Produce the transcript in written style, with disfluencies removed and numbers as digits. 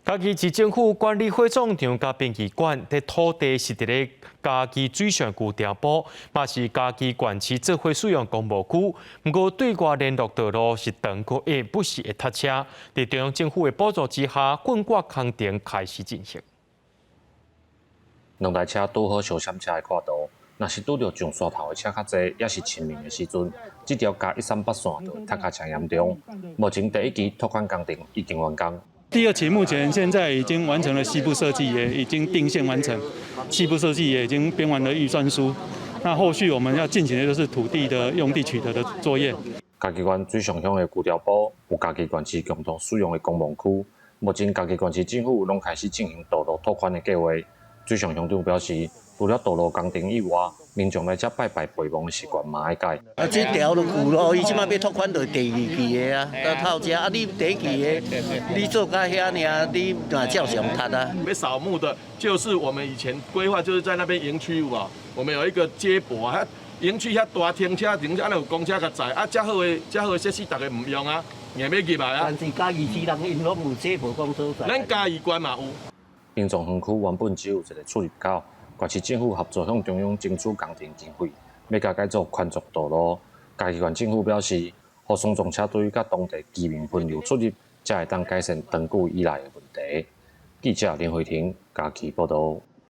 嘉义市政府管理会总长甲殡仪馆伫土地是伫咧嘉义水上区调补，嘛是嘉义县市做伙使用公务区。不过对外联络道路是长过下不时会塞车。伫中央政府的补助之下，滚挂工程开始进行。两台车拄好相闪车的跨度，若是拄着上山头的车较侪，也是清明的时阵，这条嘉138线就塞车严重。目前第一期拓宽工程已经完工。第二期目前现在已经完成了西部设计，也已经定线完成，西部设计也已经编完了预算书。那后续我们要进行的就是土地的用地取得的作业。嘉义县水上乡的旧调埔有嘉义县市共同使用的公墓区，目前嘉义县市政府拢开始进行道路拓宽的计划。水上乡长表示，除了道路工程以外，民众来遮拜拜陪墓的习惯嘛爱改。这条路旧路，伊即马要拓宽到第二期的啊，到透遮啊，你第一期的，你做到遐尔，你嘛照常踢啊。被扫墓的，就是我们以前规划，就是在那边营区有啊，我们有一个接驳啊，营区遐大停车，安尼有公车甲载啊，遮好的设施大家唔用啊，硬要入来啊。但是嘉义市人因拢有接驳公车在。咱嘉义县嘛有。滨藏园区原本只有一个出入口，县市政府合作向中央争取工程经费，要甲改造宽窄道路。嘉义县政府表示，互双撞车队甲当地居民分流出入，才会当改善长久以来的问题。记者林慧婷，嘉义报道。